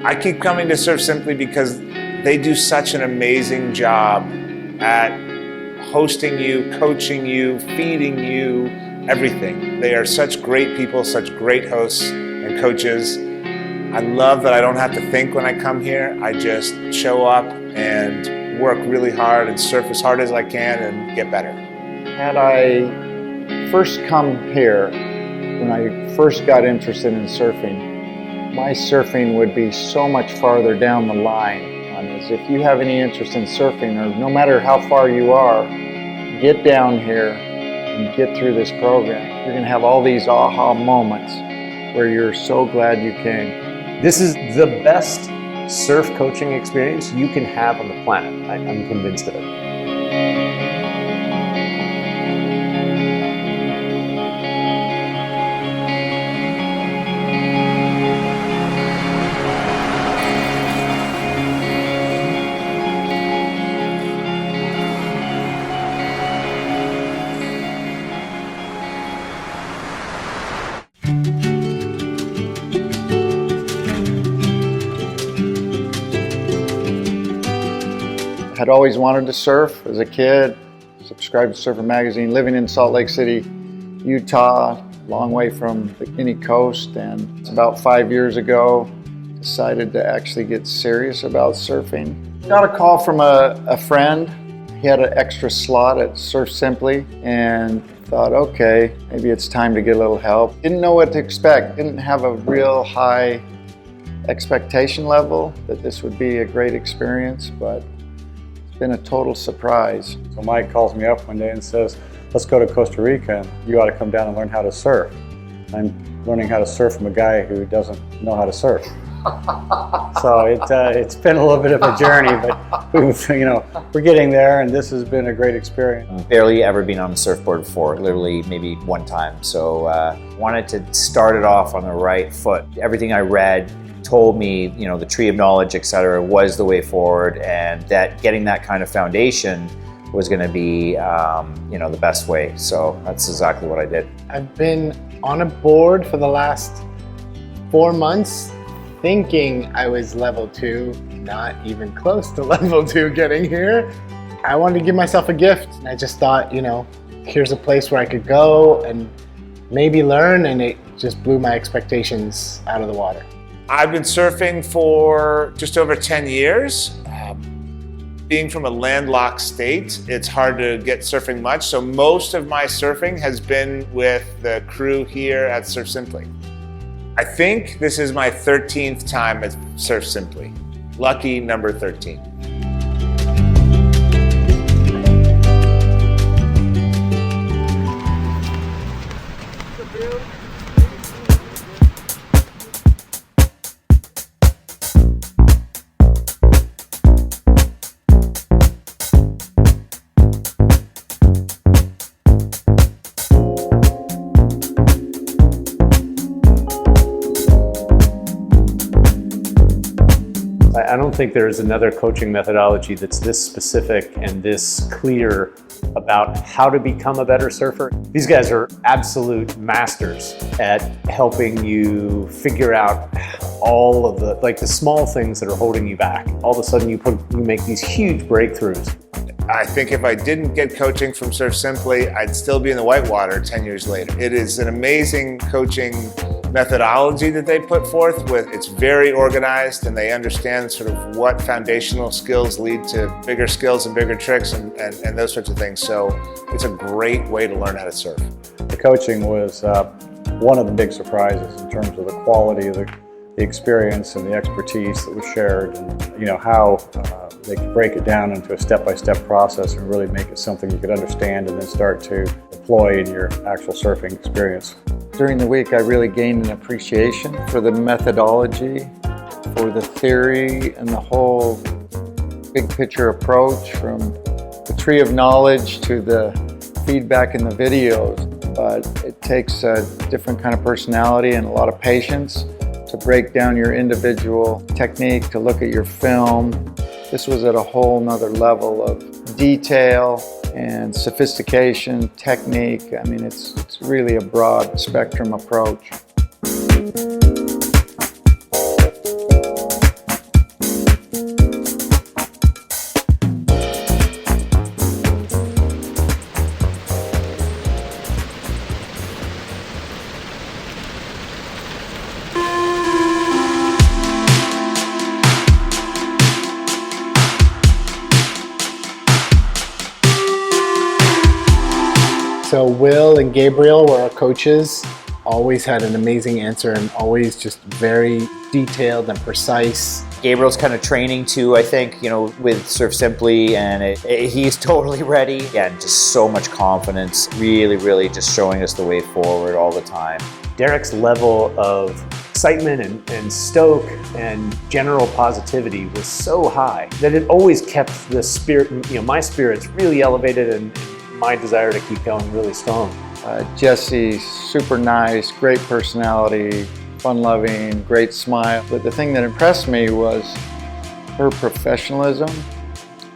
I keep coming to Surf Simply because they do such an amazing job at hosting you, coaching you, feeding you, everything. They are such great people, such great hosts and coaches. I love that I don't have to think when I come here. I just show up and work really hard and surf as hard as I can and get better. Had I first come here, when I first got interested in surfing, my surfing would be so much farther down the line. Is if you have any interest in surfing, or no matter how far you are, get down here and get through this program. You're going to have all these aha moments where you're so glad you came. This is the best surf coaching experience you can have on the planet. I'm convinced of it. Had always wanted to surf as a kid, subscribed to Surfer Magazine, living in Salt Lake City, Utah, long way from any coast, and it's about 5 years ago, decided to actually get serious about surfing. Got a call from a friend. He had an extra slot at Surf Simply and thought, okay, maybe it's time to get a little help. Didn't know what to expect, didn't have a real high expectation level that this would be a great experience, but been a total surprise. So Mike calls me up one day and says, let's go to Costa Rica and you ought to come down and learn how to surf. I'm learning how to surf from a guy who doesn't know how to surf. So it's been a little bit of a journey, but we're getting there, and this has been a great experience. Barely ever been on a surfboard before, literally maybe one time. So wanted to start it off on the right foot. Everything I read told me, the tree of knowledge, etc., was the way forward, and that getting that kind of foundation was going to be, the best way. So that's exactly what I did. I've been on a board for the last 4 months, thinking I was level 2, not even close to level 2 getting here. I wanted to give myself a gift, and I just thought, here's a place where I could go and maybe learn, and it just blew my expectations out of the water. I've been surfing for just over 10 years. Being from a landlocked state, it's hard to get surfing much, so most of my surfing has been with the crew here at Surf Simply. I think this is my 13th time at Surf Simply. Lucky number 13. I don't think there's another coaching methodology that's this specific and this clear about how to become a better surfer. These guys are absolute masters at helping you figure out all of the small things that are holding you back. All of a sudden you make these huge breakthroughs. I think if I didn't get coaching from Surf Simply, I'd still be in the whitewater 10 years later. It is an amazing coaching methodology that they put forth. It's very organized, and they understand sort of what foundational skills lead to bigger skills and bigger tricks and those sorts of things. So it's a great way to learn how to surf. The coaching was one of the big surprises in terms of the quality of the experience and the expertise that was shared, and how they could break it down into a step-by-step process and really make it something you could understand and then start to deploy in your actual surfing experience. During the week, I really gained an appreciation for the methodology, for the theory, and the whole big picture approach, from the tree of knowledge to the feedback in the videos. But it takes a different kind of personality and a lot of patience to break down your individual technique, to look at your film. This was at a whole nother level of detail and sophistication, technique. I mean, it's really a broad spectrum approach. Will and Gabriel were our coaches. Always had an amazing answer and always just very detailed and precise. Gabriel's kind of training too, I think, with Surf Simply, and he's totally ready. Again, just so much confidence, really, really just showing us the way forward all the time. Derek's level of excitement and stoke and general positivity was so high that it always kept the spirit, my spirits really elevated and my desire to keep going really strong. Jessie, super nice, great personality, fun-loving, great smile. But the thing that impressed me was her professionalism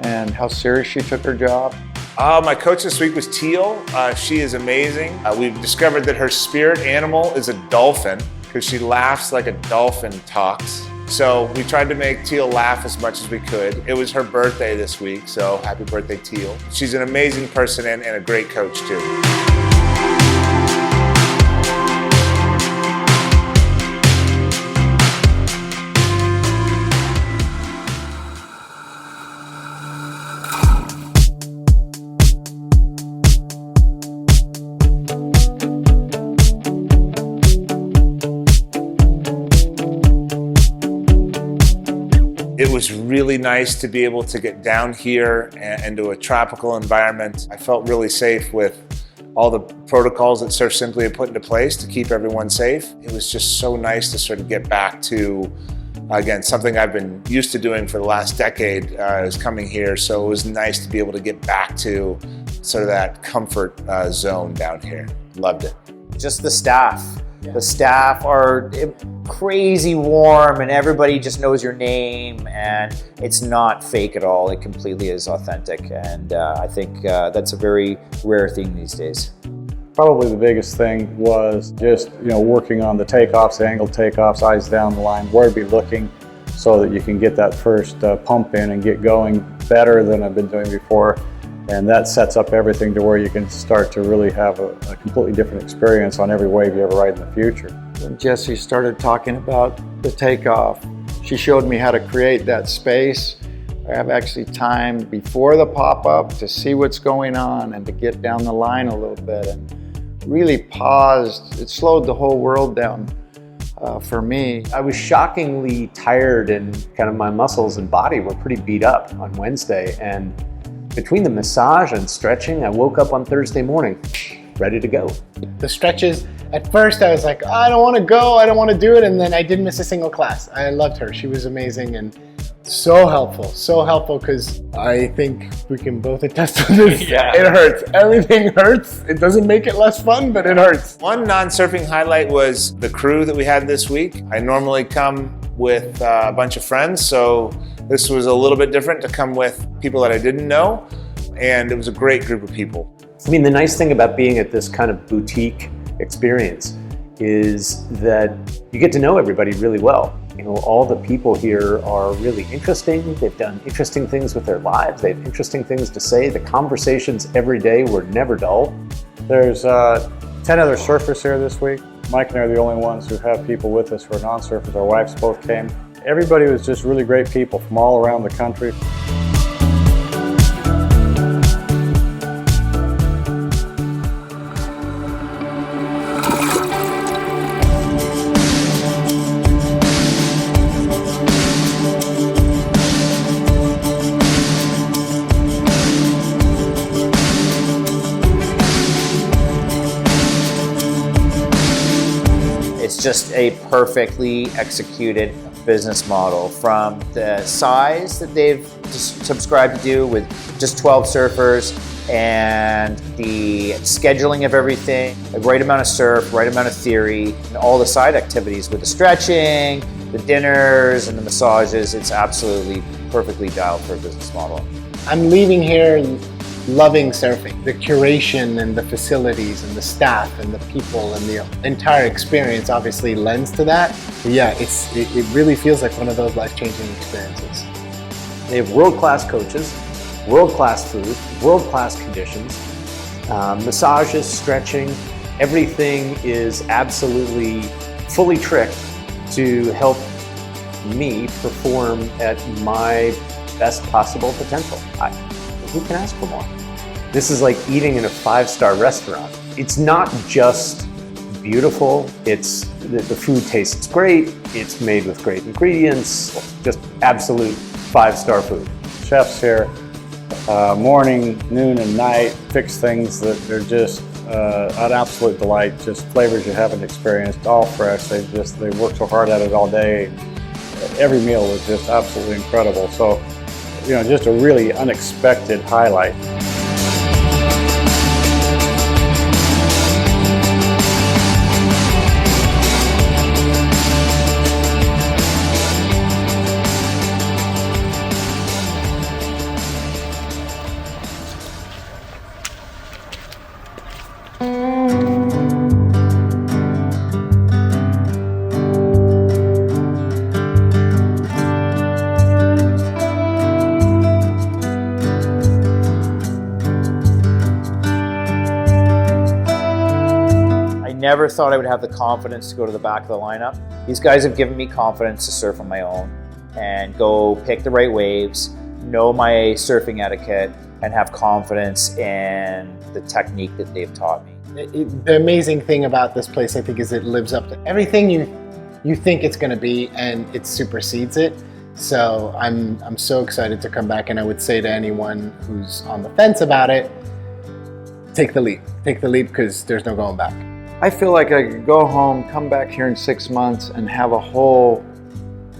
and how serious she took her job. My coach this week was Teal. She is amazing. We've discovered that her spirit animal is a dolphin because she laughs like a dolphin talks. So we tried to make Teal laugh as much as we could. It was her birthday this week, so happy birthday, Teal. She's an amazing person and a great coach too. It was really nice to be able to get down here into a tropical environment. I felt really safe with all the protocols that Surf Simply had put into place to keep everyone safe. It was just so nice to sort of get back to, again, something I've been used to doing for the last decade is coming here. So it was nice to be able to get back to sort of that comfort zone down here. Loved it. Just the staff. The staff are crazy warm and everybody just knows your name, and it's not fake at all. It completely is authentic, and I think that's a very rare thing these days. Probably the biggest thing was just working on the takeoffs, the angled takeoffs, eyes down the line, where to be looking so that you can get that first pump in and get going better than I've been doing before. And that sets up everything to where you can start to really have a completely different experience on every wave you ever ride in the future. When Jessie started talking about the takeoff, she showed me how to create that space. I have actually time before the pop-up to see what's going on and to get down the line a little bit and really paused. It slowed the whole world down for me. I was shockingly tired and kind of my muscles and body were pretty beat up on Wednesday, and between the massage and stretching, I woke up on Thursday morning ready to go. The stretches, at first I was like, oh, I don't want to go, I don't want to do it, and then I didn't miss a single class. I loved her. She was amazing and so helpful because I think we can both attest to this. Yeah. It hurts. Everything hurts. It doesn't make it less fun, but it hurts. One non-surfing highlight was the crew that we had this week. I normally come with a bunch of friends, so this was a little bit different to come with people that I didn't know, and it was a great group of people. I mean, the nice thing about being at this kind of boutique experience is that you get to know everybody really well. All the people here are really interesting. They've done interesting things with their lives. They have interesting things to say. The conversations every day were never dull. There's 10 other surfers here this week. Mike and I are the only ones who have people with us who are non-surfers. Our wives both came. Everybody was just really great people from all around the country. It's just a perfectly executed business model, from the size that they've subscribed to do with just 12 surfers and the scheduling of everything, the right amount of surf, right amount of theory, and all the side activities with the stretching, the dinners, and the massages. It's absolutely perfectly dialed for a business model. I'm leaving here loving surfing. The curation and the facilities and the staff and the people and the entire experience obviously lends to that. But yeah, it really feels like one of those life-changing experiences. They have world-class coaches, world-class food, world-class conditions, massages, stretching. Everything is absolutely fully tricked to help me perform at my best possible potential. Who can ask for more? This is like eating in a 5-star restaurant. It's not just beautiful, it's the food tastes great, it's made with great ingredients, just absolute 5-star food. Chefs here, morning, noon, and night, fix things that are just an absolute delight. Just flavors you haven't experienced, all fresh. They work so hard at it all day. Every meal was just absolutely incredible. So, just a really unexpected highlight. Never thought I would have the confidence to go to the back of the lineup. These guys have given me confidence to surf on my own and go pick the right waves, know my surfing etiquette, and have confidence in the technique that they've taught me. The amazing thing about this place, I think, is it lives up to everything you think it's going to be, and it supersedes it. So I'm so excited to come back, and I would say to anyone who's on the fence about it, take the leap. Take the leap, because there's no going back. I feel like I could go home, come back here in 6 months, and have a whole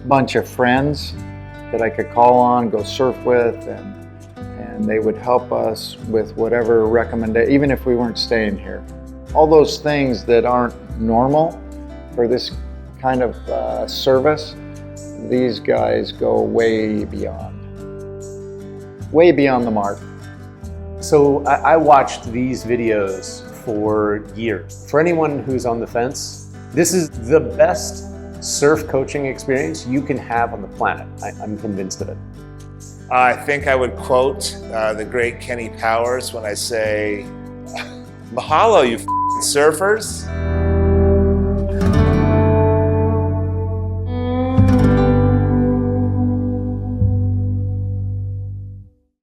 bunch of friends that I could call on, go surf with, and they would help us with whatever recommendation, even if we weren't staying here. All those things that aren't normal for this kind of service, these guys go way beyond the mark. So I watched these videos for years. For anyone who's on the fence, this is the best surf coaching experience you can have on the planet. I'm convinced of it. I think I would quote the great Kenny Powers when I say, "Mahalo, you surfers."